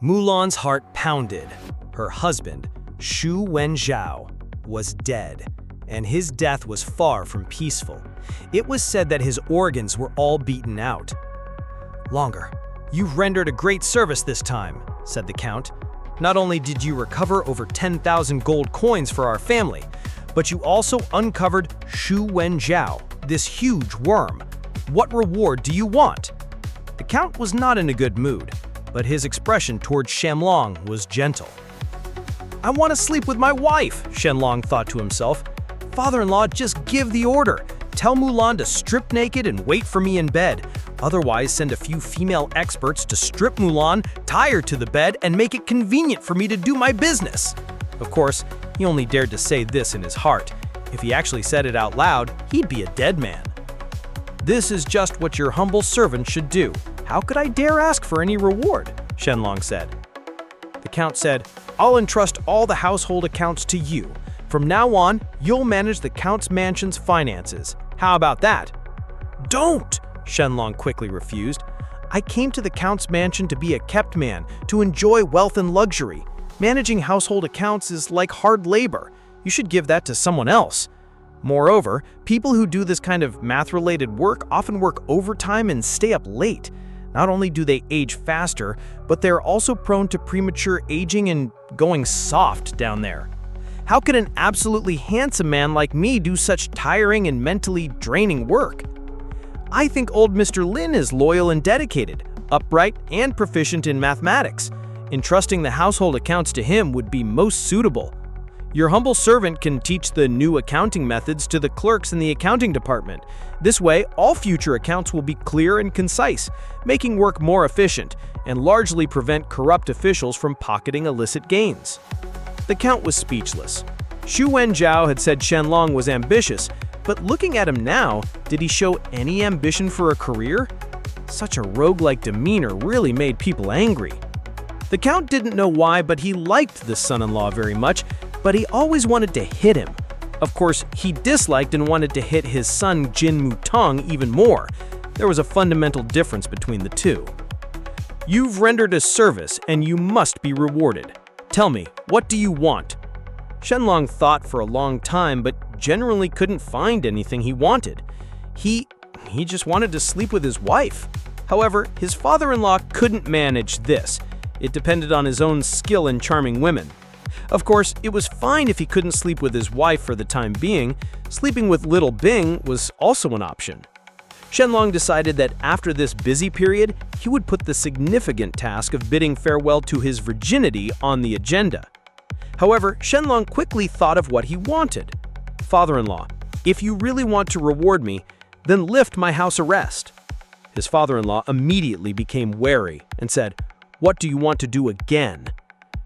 Mulan's heart pounded. Her husband, Xu Wenzhao, was dead, and his death was far from peaceful. It was said that his organs were all beaten out. "Longer, you've rendered a great service this time," said the Count. "Not only did you recover over 10,000 gold coins for our family, but you also uncovered Xu Wenzhao, this huge worm. What reward do you want?" The Count was not in a good mood, but his expression towards Shen Lang was gentle. "I want to sleep with my wife," Shen Lang thought to himself. "Father-in-law, just give the order. Tell Mulan to strip naked and wait for me in bed. Otherwise, send a few female experts to strip Mulan, tie her to the bed, and make it convenient for me to do my business." Of course, he only dared to say this in his heart. If he actually said it out loud, he'd be a dead man. "This is just what your humble servant should do. How could I dare ask for any reward?" Shen Lang said. The Count said, "I'll entrust all the household accounts to you. From now on, you'll manage the Count's mansion's finances. How about that?" "Don't!" Shen Lang quickly refused. "I came to the Count's mansion to be a kept man, to enjoy wealth and luxury. Managing household accounts is like hard labor. You should give that to someone else. Moreover, people who do this kind of math-related work often work overtime and stay up late. Not only do they age faster, but they're also prone to premature aging and going soft down there. How could an absolutely handsome man like me do such tiring and mentally draining work? I think old Mr. Lin is loyal and dedicated, upright and proficient in mathematics. Entrusting the household accounts to him would be most suitable. Your humble servant can teach the new accounting methods to the clerks in the accounting department. This way, all future accounts will be clear and concise, making work more efficient and largely prevent corrupt officials from pocketing illicit gains." The Count was speechless. Xu Wenzhao had said Shen Lang was ambitious, but looking at him now, did he show any ambition for a career? Such a roguelike demeanor really made people angry. The Count didn't know why, but he liked this son-in-law very much, but he always wanted to hit him. Of course, he disliked and wanted to hit his son Jin Mutong even more. There was a fundamental difference between the two. "You've rendered a service, and you must be rewarded. Tell me, what do you want?" Shen Lang thought for a long time, but generally couldn't find anything he wanted. He just wanted to sleep with his wife. However, his father-in-law couldn't manage this. It depended on his own skill in charming women. Of course, it was fine if he couldn't sleep with his wife for the time being. Sleeping with Little Bing was also an option. Shen Lang decided that after this busy period, he would put the significant task of bidding farewell to his virginity on the agenda. However, Shen Lang quickly thought of what he wanted. "Father-in-law, if you really want to reward me, then lift my house arrest." His father-in-law immediately became wary and said, "What do you want to do again?"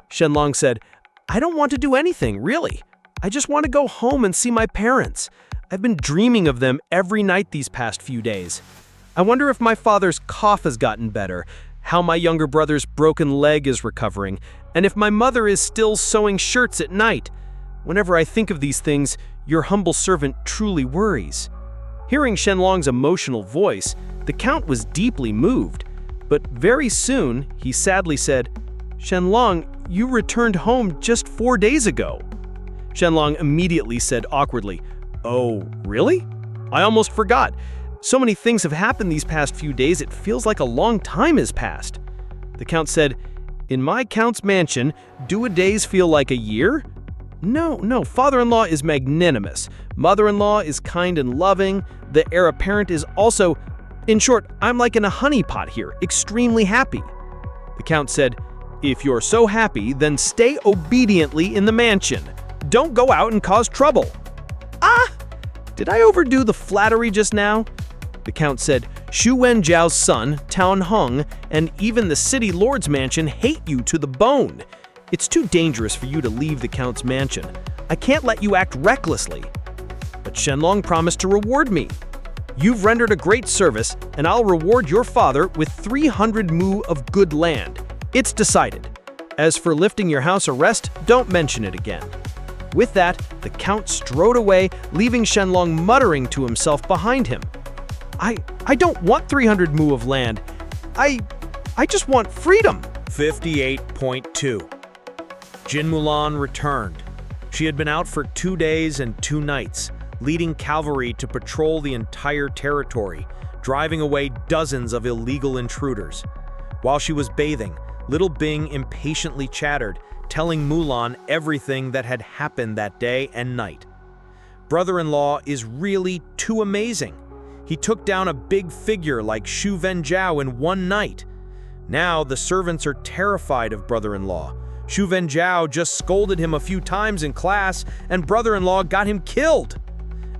Shen Lang said, "I don't want to do anything, really. I just want to go home and see my parents. I've been dreaming of them every night these past few days. I wonder if my father's cough has gotten better, how my younger brother's broken leg is recovering, and if my mother is still sewing shirts at night. Whenever I think of these things, your humble servant truly worries." Hearing Shen Lang's emotional voice, the Count was deeply moved. But very soon, he sadly said, "Shen Lang, you returned home just 4 days ago." Shen Lang immediately said awkwardly, "Oh, really? I almost forgot. So many things have happened these past few days, it feels like a long time has passed." The Count said, "In my Count's mansion, do a days feel like a year? No, father-in-law is magnanimous. Mother-in-law is kind and loving. The heir apparent is also... In short, I'm like in a honeypot here, extremely happy." The Count said, "If you're so happy, then stay obediently in the mansion. Don't go out and cause trouble." "Ah! Did I overdo the flattery just now?" The Count said, "Xu Wenzhao's son, Taun Hung, and even the city lord's mansion hate you to the bone. It's too dangerous for you to leave the Count's mansion. I can't let you act recklessly." But Shen Lang promised to reward me. "You've rendered a great service, and I'll reward your father with 300 mu of good land. It's decided. As for lifting your house arrest, don't mention it again." With that, the Count strode away, leaving Shen Lang muttering to himself behind him. I don't want 300 mu of land. I just want freedom. 58.2. Jin Mulan returned. She had been out for 2 days and 2 nights, leading cavalry to patrol the entire territory, driving away dozens of illegal intruders. While she was bathing, little Bing impatiently chattered, telling Mulan everything that had happened that day and night. Brother-in-law is really too amazing. He took down a big figure like Xu Wenzhao in 1 night. Now the servants are terrified of brother-in-law. Xu Wenzhao just scolded him a few times in class, and brother-in-law got him killed.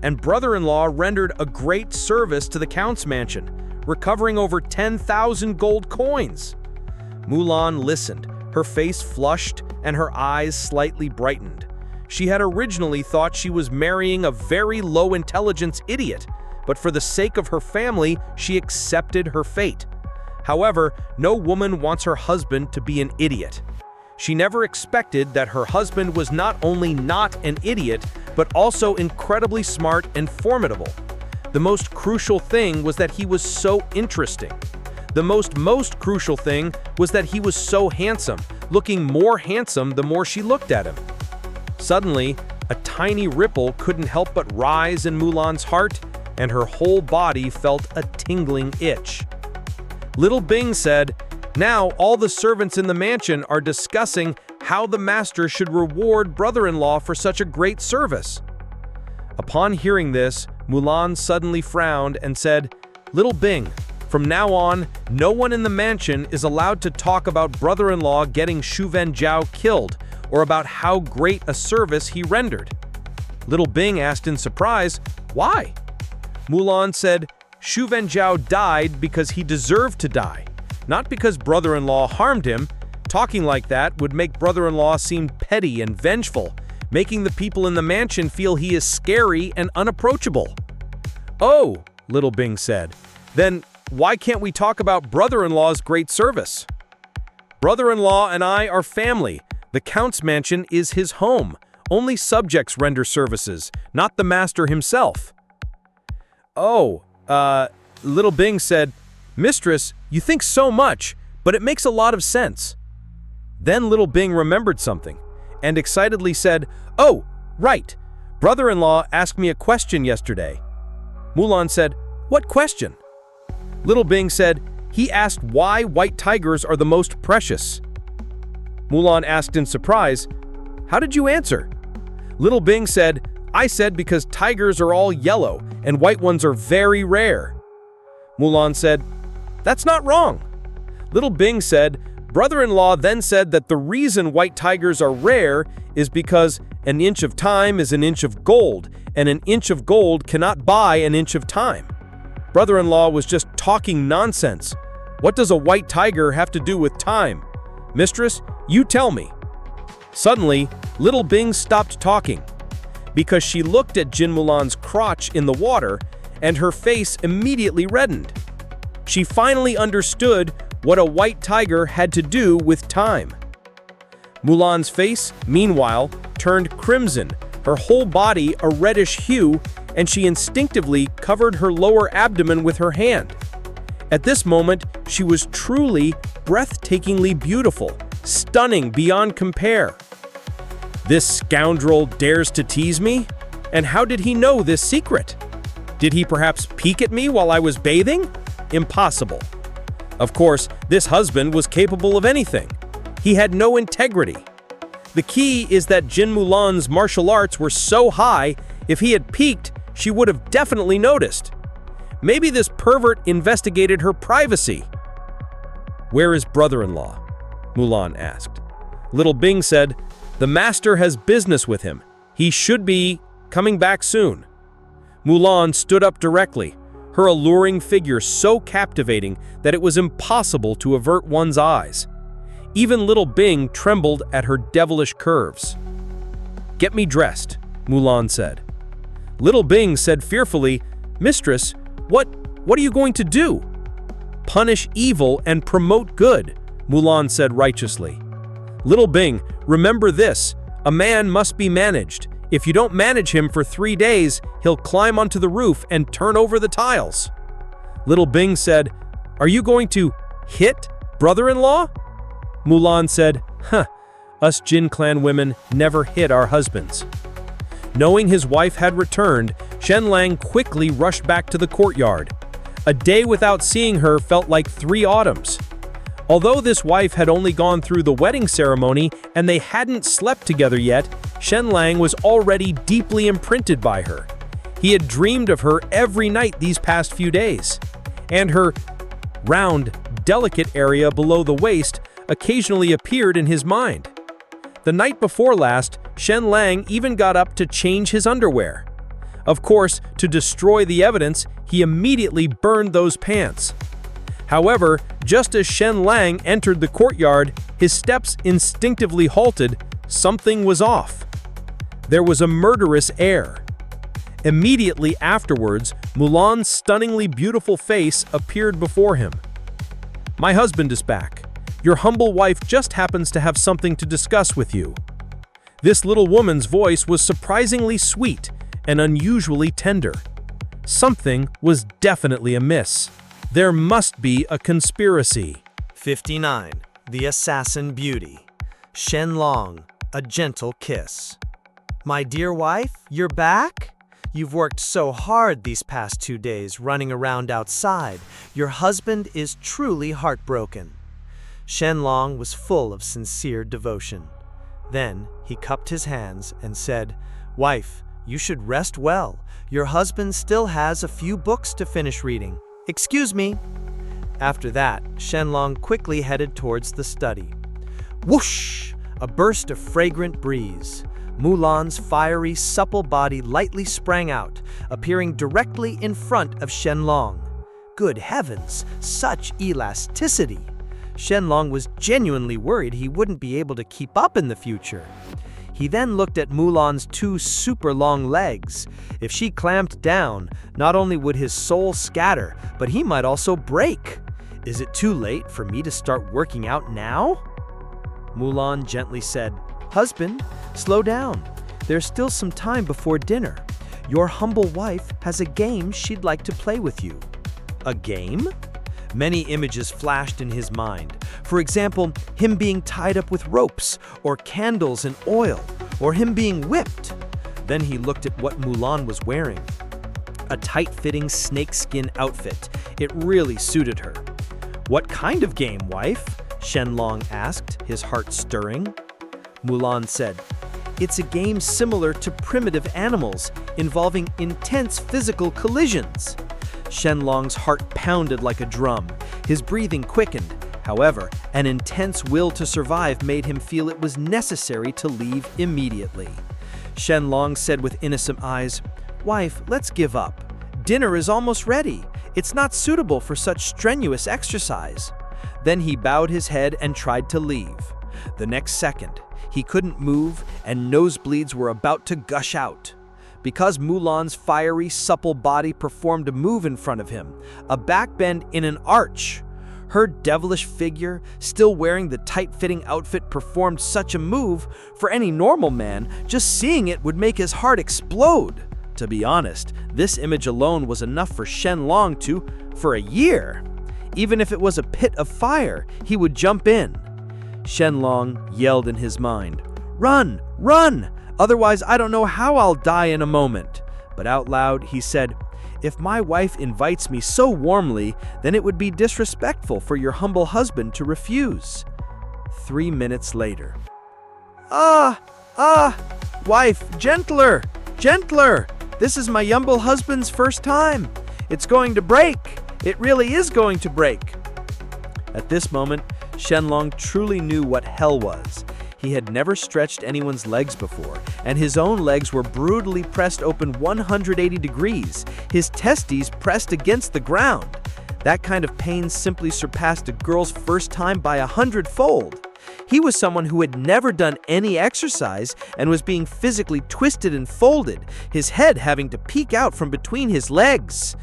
And brother-in-law rendered a great service to the count's mansion, recovering over 10,000 gold coins. Mulan listened, her face flushed and her eyes slightly brightened. She had originally thought she was marrying a very low-intelligence idiot, but for the sake of her family, she accepted her fate. However, no woman wants her husband to be an idiot. She never expected that her husband was not only not an idiot, but also incredibly smart and formidable. The most crucial thing was that he was so interesting. The most crucial thing was that he was so handsome, looking more handsome the more she looked at him. Suddenly, a tiny ripple couldn't help but rise in Mulan's heart, and her whole body felt a tingling itch. Little Bing said, "Now all the servants in the mansion are discussing how the master should reward brother-in-law for such a great service." Upon hearing this, Mulan suddenly frowned and said, "Little Bing, from now on, no one in the mansion is allowed to talk about brother-in-law getting Xu Wenzhao killed or about how great a service he rendered." Little Bing asked in surprise, "Why?" Mulan said, "Xu Wenzhao died because he deserved to die, not because brother-in-law harmed him. Talking like that would make brother-in-law seem petty and vengeful, making the people in the mansion feel he is scary and unapproachable." "Oh," Little Bing said, "then why can't we talk about brother-in-law's great service? Brother-in-law and I are family. The count's mansion is his home. Only subjects render services, not the master himself." "Oh, Little Bing said, "Mistress, you think so much, but it makes a lot of sense." Then Little Bing remembered something and excitedly said, "Oh, right. Brother-in-law asked me a question yesterday." Mulan said, "What question?" Little Bing said, "He asked why white tigers are the most precious." Mulan asked in surprise, "How did you answer?" Little Bing said, "I said because tigers are all yellow and white ones are very rare." Mulan said, "That's not wrong." Little Bing said, "Brother-in-law then said that the reason white tigers are rare is because an inch of time is an inch of gold, and an inch of gold cannot buy an inch of time." Brother-in-law was just talking nonsense. What does a white tiger have to do with time? Mistress, you tell me. Suddenly, Little Bing stopped talking because she looked at Jin Mulan's crotch in the water, and her face immediately reddened. She finally understood what a white tiger had to do with time. Mulan's face, meanwhile, turned crimson, her whole body a reddish hue, and she instinctively covered her lower abdomen with her hand. At this moment, she was truly breathtakingly beautiful, stunning beyond compare. This scoundrel dares to tease me? And how did he know this secret? Did he perhaps peek at me while I was bathing? Impossible. Of course, this husband was capable of anything. He had no integrity. The key is that Jin Mulan's martial arts were so high, if he had peeked, she would have definitely noticed. Maybe this pervert investigated her privacy. "Where is brother-in-law?" Mulan asked. Little Bing said, "The master has business with him. He should be coming back soon." Mulan stood up directly, her alluring figure so captivating that it was impossible to avert one's eyes. Even Little Bing trembled at her devilish curves. "Get me dressed," Mulan said. Little Bing said fearfully, "Mistress, what are you going to do?" "Punish evil and promote good," Mulan said righteously. "Little Bing, remember this, a man must be managed. If you don't manage him for 3 days, he'll climb onto the roof and turn over the tiles." Little Bing said, "Are you going to hit brother-in-law?" Mulan said, "Huh, us Jin clan women never hit our husbands." Knowing his wife had returned, Shen Lang quickly rushed back to the courtyard. A day without seeing her felt like 3 autumns. Although this wife had only gone through the wedding ceremony and they hadn't slept together yet, Shen Lang was already deeply imprinted by her. He had dreamed of her every night these past few days, and her round, delicate area below the waist occasionally appeared in his mind. The night before last, Shen Lang even got up to change his underwear. Of course, to destroy the evidence, he immediately burned those pants. However, just as Shen Lang entered the courtyard, his steps instinctively halted. Something was off. There was a murderous air. Immediately afterwards, Mulan's stunningly beautiful face appeared before him. "My husband is back. Your humble wife just happens to have something to discuss with you." This little woman's voice was surprisingly sweet and unusually tender. Something was definitely amiss. There must be a conspiracy. 59. The Assassin Beauty. Shen Lang, a gentle kiss. "My dear wife, you're back? You've worked so hard these past 2 days running around outside. Your husband is truly heartbroken." Shen Lang was full of sincere devotion. Then he cupped his hands and said, "Wife, you should rest well. Your husband still has a few books to finish reading. Excuse me." After that, Shen Lang quickly headed towards the study. Whoosh! A burst of fragrant breeze. Mulan's fiery, supple body lightly sprang out, appearing directly in front of Shen Lang. Good heavens, such elasticity! Shen Lang was genuinely worried he wouldn't be able to keep up in the future. He then looked at Mulan's 2 super long legs. If she clamped down, not only would his soul scatter, but he might also break. "Is it too late for me to start working out now?" Mulan gently said, "Husband, slow down. There's still some time before dinner. Your humble wife has a game she'd like to play with you." A game? Many images flashed in his mind. For example, him being tied up with ropes, or candles and oil, or him being whipped. Then he looked at what Mulan was wearing. A tight-fitting snakeskin outfit. It really suited her. "What kind of game, wife?" Shen Lang asked, his heart stirring. Mulan said, "It's a game similar to primitive animals, involving intense physical collisions." Shen Lang's heart pounded like a drum. His breathing quickened. However, an intense will to survive made him feel it was necessary to leave immediately. Shen Lang said with innocent eyes, "Wife, let's give up. Dinner is almost ready. It's not suitable for such strenuous exercise." Then he bowed his head and tried to leave. The next second, he couldn't move and nosebleeds were about to gush out. Because Mulan's fiery, supple body performed a move in front of him, a backbend in an arch. Her devilish figure, still wearing the tight-fitting outfit, performed such a move. For any normal man, just seeing it would make his heart explode. To be honest, this image alone was enough for Shen Lang to, for a year. Even if it was a pit of fire, he would jump in. Shen Lang yelled in his mind, "Run! Run! Otherwise, I don't know how I'll die in a moment." But out loud, he said, "If my wife invites me so warmly, then it would be disrespectful for your humble husband to refuse." 3 minutes later. Wife, gentler, gentler. This is my humble husband's first time. It's going to break. It really is going to break." At this moment, Shen Lang truly knew what hell was. He had never stretched anyone's legs before, and his own legs were brutally pressed open 180 degrees, his testes pressed against the ground. That kind of pain simply surpassed a girl's first time by 100-fold. He was someone who had never done any exercise and was being physically twisted and folded, his head having to peek out from between his legs.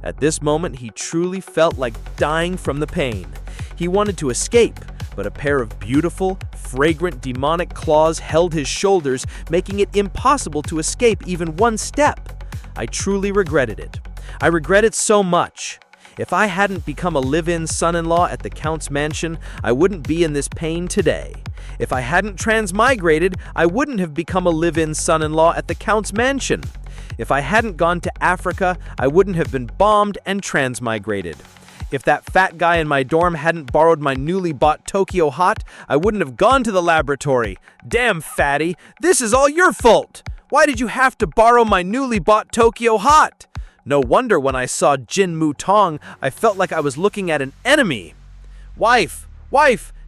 At this moment, he truly felt like dying from the pain. He wanted to escape, but a pair of beautiful, fragrant, demonic claws held his shoulders, making it impossible to escape even one step. I truly regretted it. I regret it so much. If I hadn't become a live-in son-in-law at the Count's mansion, I wouldn't be in this pain today. If I hadn't transmigrated, I wouldn't have become a live-in son-in-law at the Count's mansion. If I hadn't gone to Africa, I wouldn't have been bombed and transmigrated. If that fat guy in my dorm hadn't borrowed my newly bought Tokyo Hot, I wouldn't have gone to the laboratory. Damn, fatty, this is all your fault. Why did you have to borrow my newly bought Tokyo Hot? No wonder when I saw Jin Mu Tong, I felt like I was looking at an enemy. Wife,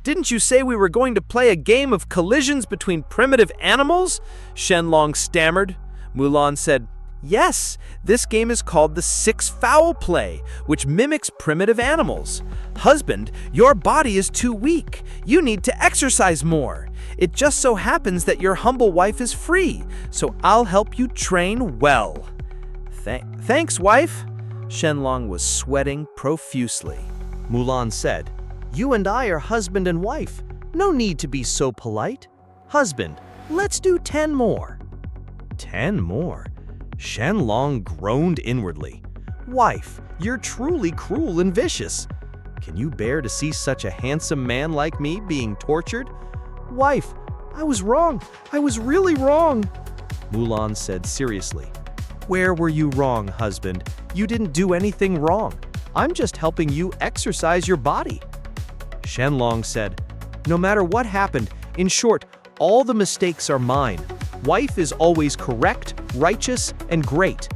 didn't you say we were going to play a game of collisions between primitive animals? Shen Lang stammered. Mulan said, yes, this game is called the Six Foul Play, which mimics primitive animals. Husband, your body is too weak. You need to exercise more. It just so happens that your humble wife is free, so I'll help you train well. Thanks, wife. Shen Lang was sweating profusely. Mulan said, you and I are husband and wife. No need to be so polite. Husband, let's do 10 more. 10 more? Shen Lang groaned inwardly. Wife, you're truly cruel and vicious. Can you bear to see such a handsome man like me being tortured? Wife, I was wrong. I was really wrong. Mulan said seriously. Where were you wrong, husband? You didn't do anything wrong. I'm just helping you exercise your body. Shen Lang said, no matter what happened, in short, all the mistakes are mine. Wife is always correct, righteous, and great.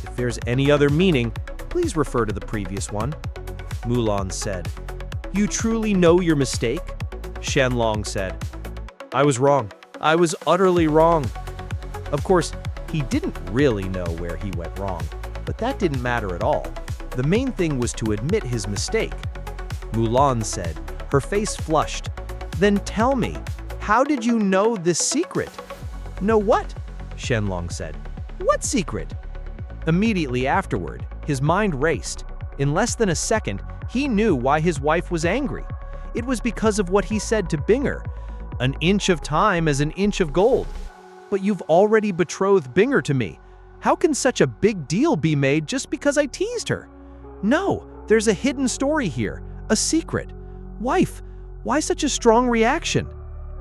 If there's any other meaning, please refer to the previous one. Mulan said, you truly know your mistake? Shen Lang said, I was wrong. I was utterly wrong. Of course, he didn't really know where he went wrong, but that didn't matter at all. The main thing was to admit his mistake. Mulan said, her face flushed. Then tell me, how did you know this secret? Know what? Shen Lang said. What secret? Immediately afterward, his mind raced. In less than a second, he knew why his wife was angry. It was because of what he said to Binger. An inch of time is an inch of gold. But you've already betrothed Binger to me. How can such a big deal be made just because I teased her? No, there's a hidden story here, a secret. Wife, why such a strong reaction?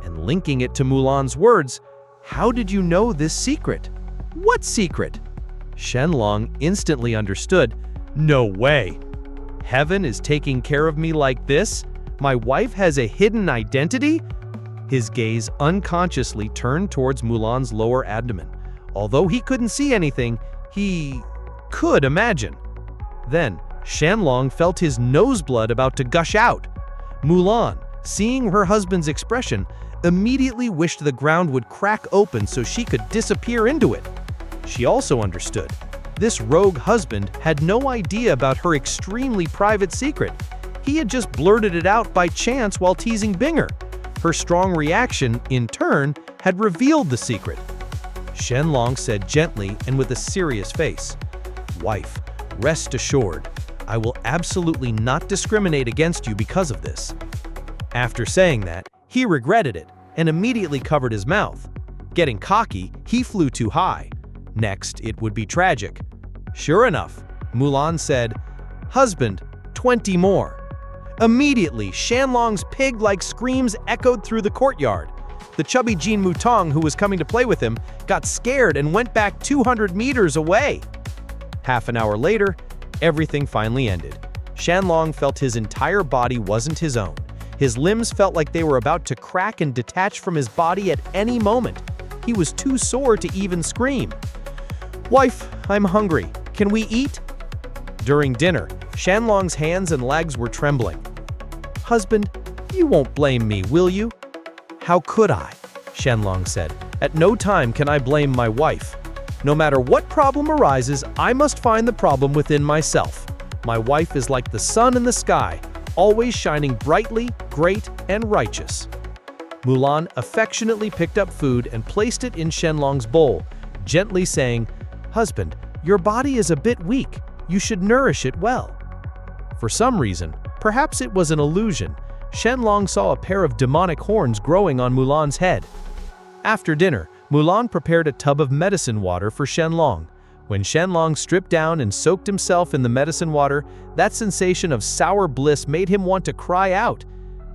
And linking it to Mulan's words, how did you know this secret? What secret? Shen Lang instantly understood. No way. Heaven is taking care of me like this? My wife has a hidden identity? His gaze unconsciously turned towards Mulan's lower abdomen. Although he couldn't see anything, he could imagine. Then, Shen Lang felt his noseblood about to gush out. Mulan, seeing her husband's expression, immediately wished the ground would crack open so she could disappear into it. She also understood. This rogue husband had no idea about her extremely private secret. He had just blurted it out by chance while teasing Binger. Her strong reaction, in turn, had revealed the secret. Shen Lang said gently and with a serious face, Wife, rest assured, I will absolutely not discriminate against you because of this. After saying that, he regretted it and immediately covered his mouth. Getting cocky, he flew too high. Next, it would be tragic. Sure enough, Mulan said, Husband, 20 more. Immediately, Shen Lang's pig-like screams echoed through the courtyard. The chubby Jin Mu Tong, who was coming to play with him, got scared and went back 200 meters away. Half an hour later, everything finally ended. Shen Lang felt his entire body wasn't his own. His limbs felt like they were about to crack and detach from his body at any moment. He was too sore to even scream. Wife, I'm hungry. Can we eat? During dinner, Shen Lang's hands and legs were trembling. Husband, you won't blame me, will you? How could I? Shen Lang said. At no time can I blame my wife. No matter what problem arises, I must find the problem within myself. My wife is like the sun in the sky, always shining brightly, great, and righteous. Mulan affectionately picked up food and placed it in Shen Lang's bowl, gently saying, Husband, your body is a bit weak. You should nourish it well. For some reason, perhaps it was an illusion, Shen Lang saw a pair of demonic horns growing on Mulan's head. After dinner, Mulan prepared a tub of medicine water for Shen Lang. When Shen Lang stripped down and soaked himself in the medicine water, that sensation of sour bliss made him want to cry out.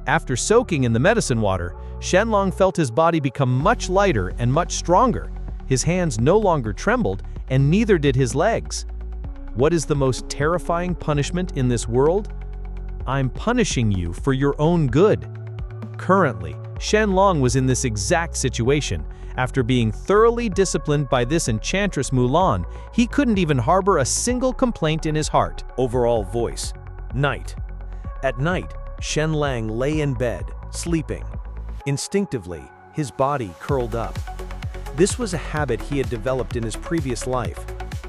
After soaking in the medicine water, Shen Lang felt his body become much lighter and much stronger. His hands no longer trembled, and neither did his legs. What is the most terrifying punishment in this world? I'm punishing you for your own good. Currently, Shen Lang was in this exact situation. After being thoroughly disciplined by this enchantress Mulan, he couldn't even harbor a single complaint in his heart. Overall voice. Night. At night, Shen Lang lay in bed, sleeping. Instinctively, his body curled up. This was a habit he had developed in his previous life,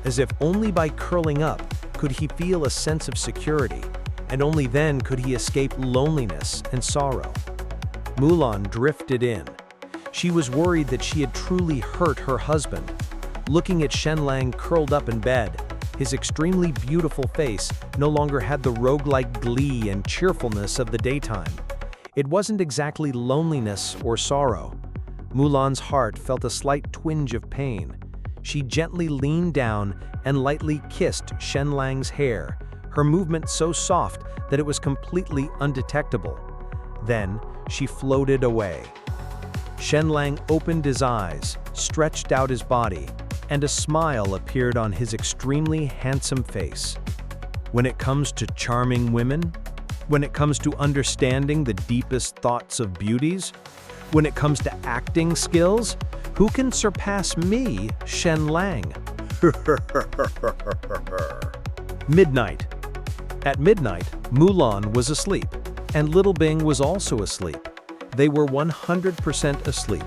as if only by curling up could he feel a sense of security, and only then could he escape loneliness and sorrow. Mulan drifted in. She was worried that she had truly hurt her husband. Looking at Shen Lang curled up in bed, his extremely beautiful face no longer had the roguelike glee and cheerfulness of the daytime. It wasn't exactly loneliness or sorrow. Mulan's heart felt a slight twinge of pain. She gently leaned down and lightly kissed Shen Lang's hair, her movement so soft that it was completely undetectable. Then, she floated away. Shen Lang opened his eyes, stretched out his body, and a smile appeared on his extremely handsome face. When it comes to charming women, when it comes to understanding the deepest thoughts of beauties, when it comes to acting skills, who can surpass me, Shen Lang? Midnight. At midnight, Mulan was asleep, and Little Bing was also asleep. They were 100% asleep.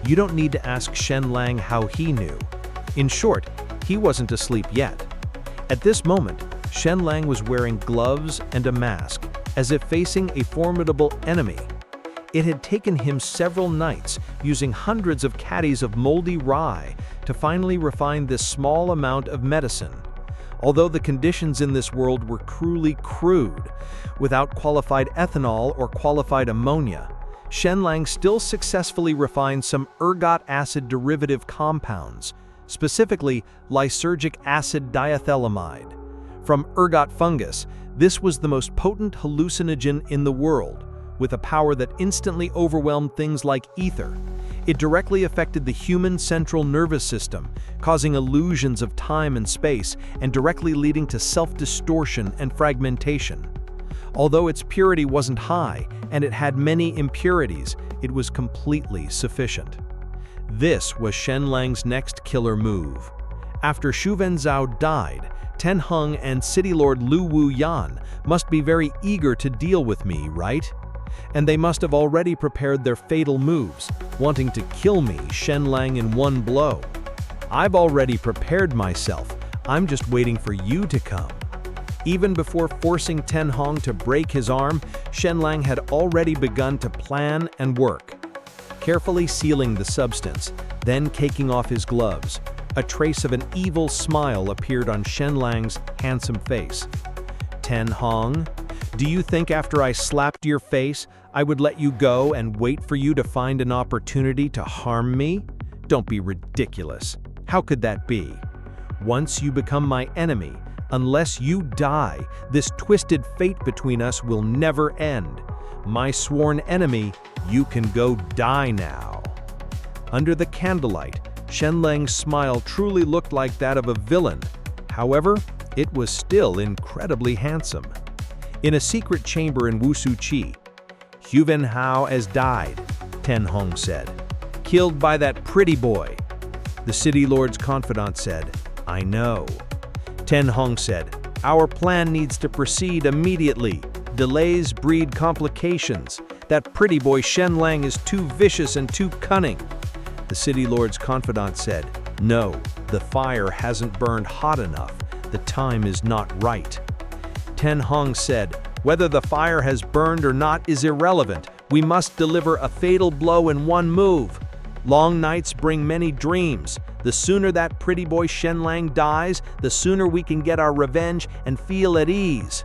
You don't need to ask Shen Lang how he knew. In short, he wasn't asleep yet. At this moment, Shen Lang was wearing gloves and a mask, as if facing a formidable enemy. It had taken him several nights, using hundreds of caddies of moldy rye, to finally refine this small amount of medicine. Although the conditions in this world were cruelly crude, without qualified ethanol or qualified ammonia, Shen Lang still successfully refined some ergot acid derivative compounds, specifically lysergic acid diethylamide. From ergot fungus, this was the most potent hallucinogen in the world, with a power that instantly overwhelmed things like ether. It directly affected the human central nervous system, causing illusions of time and space, and directly leading to self-distortion and fragmentation. Although its purity wasn't high, and it had many impurities, it was completely sufficient. This was Shen Lang's next killer move. After Xu Wenzhao died, Ten Heng and City Lord Lu Wuyan must be very eager to deal with me, right? And they must have already prepared their fatal moves, wanting to kill me, Shen Lang, in one blow. I've already prepared myself. I'm just waiting for you to come. Even before forcing Ten Heng to break his arm, Shen Lang had already begun to plan and work. Carefully sealing the substance, then taking off his gloves, a trace of an evil smile appeared on Shen Lang's handsome face. Ten Heng, do you think after I slapped your face, I would let you go and wait for you to find an opportunity to harm me? Don't be ridiculous. How could that be? Once you become my enemy, unless you die, this twisted fate between us will never end. My sworn enemy, you can go die now. Under the candlelight, Shen Lang's smile truly looked like that of a villain. However, it was still incredibly handsome. In a secret chamber in Wusuqi, Xu Wenzhao has died, Ten Heng said. Killed by that pretty boy. The city lord's confidant said, I know. Ten Heng said, our plan needs to proceed immediately. Delays breed complications. That pretty boy Shen Lang is too vicious and too cunning. The city lord's confidant said, no, the fire hasn't burned hot enough. The time is not right. Ten Heng said, whether the fire has burned or not is irrelevant. We must deliver a fatal blow in one move. Long nights bring many dreams. The sooner that pretty boy Shen Lang dies, the sooner we can get our revenge and feel at ease.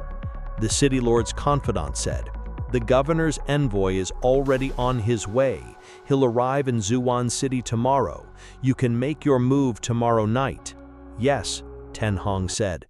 The city lord's confidant said, the governor's envoy is already on his way. He'll arrive in Wuyan City tomorrow. You can make your move tomorrow night. Yes, Ten Hong said.